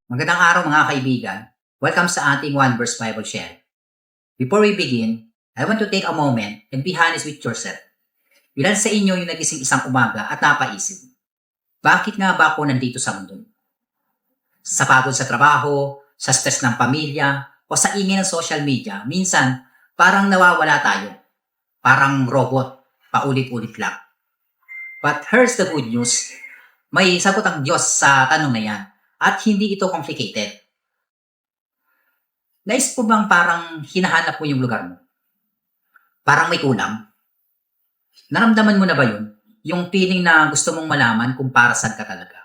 Magandang araw mga kaibigan. Welcome sa ating One Verse Bible Share. Before we begin, I want to take a moment and be honest with yourself. Ilan sa inyo yung nagising isang umaga at napaisip, bakit nga ba ako nandito sa mundo? Sa pagod sa trabaho, sa stress ng pamilya, o sa ingay ng social media, minsan parang nawawala tayo. Parang robot, paulit-ulit lang. But here's the good news. May sagot ang Diyos sa tanong na yan at hindi ito complicated. Nais po bang parang hinahanap mo yung lugar mo? Parang may kulang? Naramdaman mo na ba yun? Yung feeling na gusto mong malaman kung para saan ka talaga?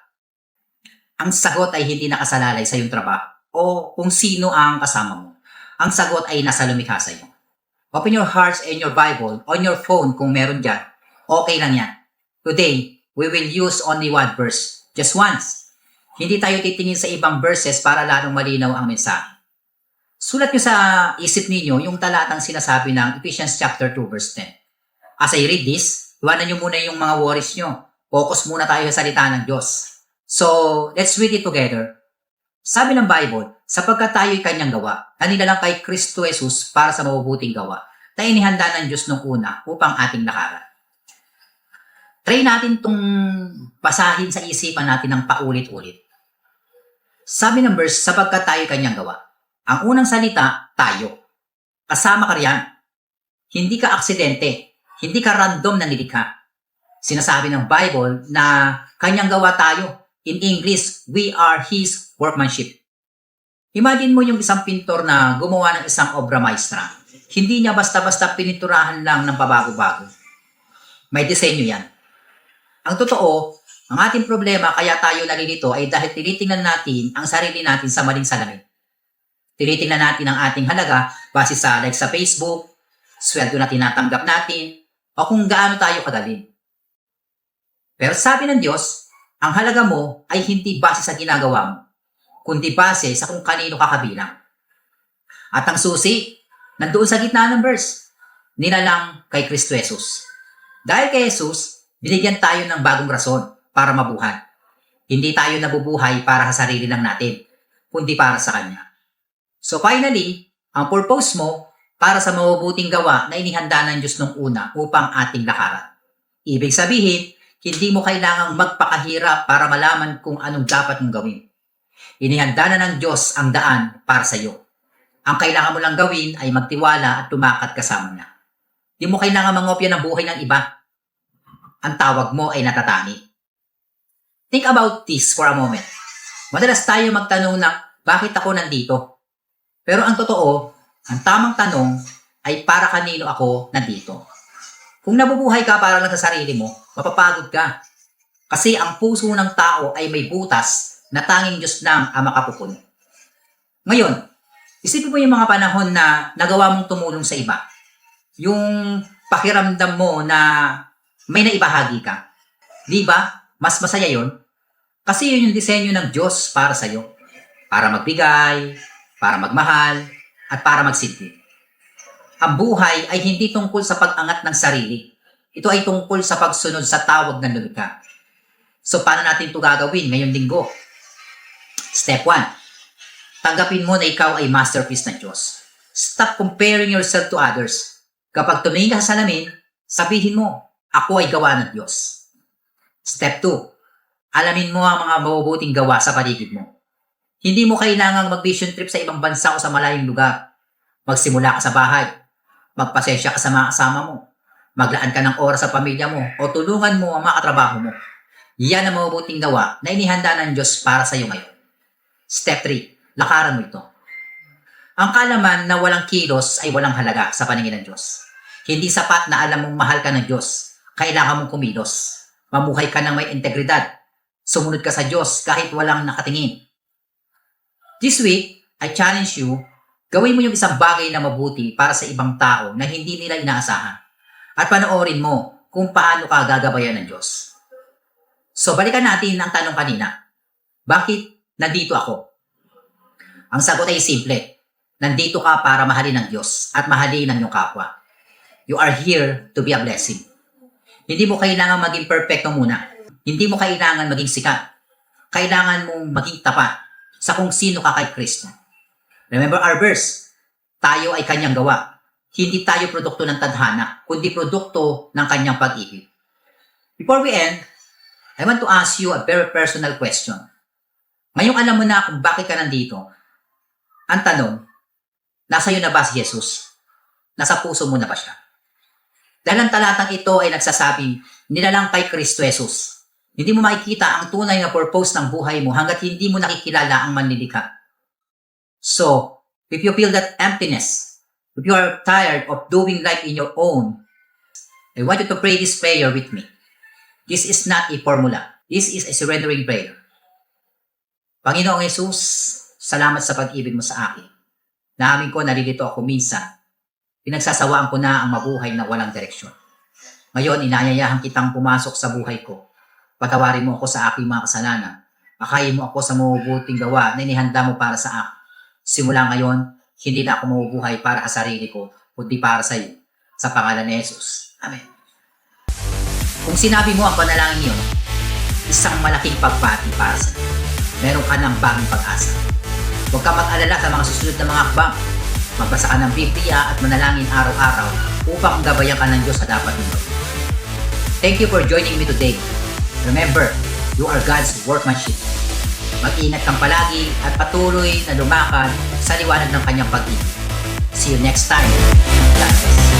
Ang sagot ay hindi nakasalalay sa iyong trabaho o kung sino ang kasama mo. Ang sagot ay nasa lumikha sa iyo. Open your hearts and your Bible on your phone kung meron dyan. Okay lang yan. Today, we will use only one verse. Just once. Hindi tayo titingin sa ibang verses para lalong malinaw ang mensahe. Sulat nyo sa isip ninyo yung talatang sinasabi ng Ephesians chapter 2 verse 10. As I read this, iwanan nyo muna yung mga worries nyo. Focus muna tayo sa salita ng Diyos. So, let's read it together. Sabi ng Bible, sapagkat tayo'y kanyang gawa, na nilalang kay Kristo Jesus para sa mabubuting gawa, na inihanda ng Diyos nung una upang ating lakaran. Try natin itong basahin sa isipan natin ng paulit-ulit. Sabi ng verse, sapagkat tayo'y kanyang gawa. Ang unang salita, tayo. Kasama ka riyan. Hindi ka aksidente. Hindi ka random na nilikha. Sinasabi ng Bible na kanyang gawa tayo. In English, we are His workmanship. Imagine mo yung isang pintor na gumawa ng isang obra maestra. Hindi niya basta-basta pininturahan lang ng pabago-bago. May disenyo yan. Ang totoo, ang ating problema kaya tayo nalilito ay dahil tinitingnan natin ang sarili natin sa maling salamin. Tinitingnan natin ang ating halaga base sa like sa Facebook, sweldo na tinatanggap natin, o kung gaano tayo kagaling. Pero sabi ng Diyos, ang halaga mo ay hindi base sa ginagawa mo, kundi base sa kung kanino ka kabilang. At ang susi, nandoon sa gitna ng verse, nilalang kay Kristo Jesus. Dahil kay Jesus, binigyan tayo ng bagong rason para mabuhay. Hindi tayo nabubuhay para sa sarili lang natin, kundi para sa Kanya. So finally, ang purpose mo para sa mabubuting gawa na inihanda ng Diyos nung una upang ating lakaran. Ibig sabihin, hindi mo kailangang magpakahirap para malaman kung anong dapat mong gawin. Inihanda na ng Diyos ang daan para sa iyo. Ang kailangan mo lang gawin ay magtiwala at tumakat kasama niya. Hindi mo kailangan mangopya ng buhay ng iba. Ang tawag mo ay natatani. Think about this for a moment. Madalas tayo magtanong na, bakit ako nandito? Pero ang totoo, ang tamang tanong ay para kanino ako nandito. Kung nabubuhay ka para lang sa sarili mo, mapapagod ka. Kasi ang puso ng tao ay may butas na tanging Diyos lang ang makapupuno. Ngayon, isipin mo yung mga panahon na nagawa mong tumulong sa iba. Yung pakiramdam mo na may naibahagi ka. Di ba? Mas masaya yon. Kasi yun yung disenyo ng Diyos para sa'yo. Para magbigay, para magmahal, at para magsilbi. Ang buhay ay hindi tungkol sa pag-angat ng sarili. Ito ay tungkol sa pagsunod sa tawag ng lumikha. So, paano natin ito gagawin ngayong linggo? Step 1. Tanggapin mo na ikaw ay masterpiece ng Diyos. Stop comparing yourself to others. Kapag tumingin ka sa salamin, sabihin mo, ako ay gawa ng Diyos. Step 2. Alamin mo ang mga mabubuting gawa sa paligid mo. Hindi mo kailangang mag-vision trip sa ibang bansa o sa malayong lugar. Magsimula ka sa bahay. Magpasensya ka sa mga kasama mo. Maglaan ka ng oras sa pamilya mo o tulungan mo ang mga katrabaho mo. Yan ang mabubuting gawa na inihanda ng Diyos para sa iyo ngayon. Step 3. Lakaran mo ito. Ang kalaman na walang kilos ay walang halaga sa paningin ng Diyos. Hindi sapat na alam mong mahal ka ng Diyos. Kailangan mong kumilos. Mamuhay ka ng may integridad. Sumunod ka sa Diyos kahit walang nakatingin. This week, I challenge you, gawin mo yung isang bagay na mabuti para sa ibang tao na hindi nila inaasahan. At panoorin mo kung paano ka gagabayan ng Diyos. So, balikan natin ang tanong kanina. Bakit nandito ako? Ang sagot ay simple. Nandito ka para mahalin ng Diyos at mahalin ng iyong kapwa. You are here to be a blessing. Hindi mo kailangan maging perfecto muna. Hindi mo kailangan maging sikat. Kailangan mong maging tapat. sa kung sino ka kay Kristo. Remember our verse, tayo ay kanyang gawa. Hindi tayo produkto ng tadhana, kundi produkto ng kanyang pag-ibig. Before we end, I want to ask you a very personal question. Ngayong alam mo na kung bakit ka nandito. Ang tanong, nasa iyo na ba si Jesus? Nasa puso mo na ba siya? Dahil ang talatang ito ay nagsasabing, nilalang kay Kristo Jesus. Hindi mo makikita ang tunay na purpose ng buhay mo hanggat hindi mo nakikilala ang manlilikha. So, if you feel that emptiness, if you are tired of doing life in your own, I want you to pray this prayer with me. This is not a formula. This is a surrendering prayer. Panginoong Jesus, salamat sa pag-ibig mo sa akin. Naamin ko, nalilito ako minsan. Pinagsasawaan ko na ang mabuhay na walang direksyon. Ngayon, inayayahan kitang pumasok sa buhay ko. Patawarin mo ako sa aking mga kasalanan. Akayin mo ako sa mabubuting gawa na inihanda mo para sa akin. Simula ngayon, hindi na ako mabubuhay para sa sarili ko, kundi para sa iyo. Sa pangalan ni Jesus. Amen. Kung sinabi mo ang panalangin yun, isang malaking pagpati para sa iyo. Meron ka ng bagong pag-asa. Huwag ka mag-alala sa mga susunod na mga akbang. Magbasa ka ng Biblia at manalangin araw-araw upang gabayan ka ng Diyos sa dapat mo. Thank you for joining me today. Remember, you are God's workmanship. Mag-ingat kang palagi at patuloy na lumakad sa liwanag ng kanyang pag-ibig. See you next time. God bless.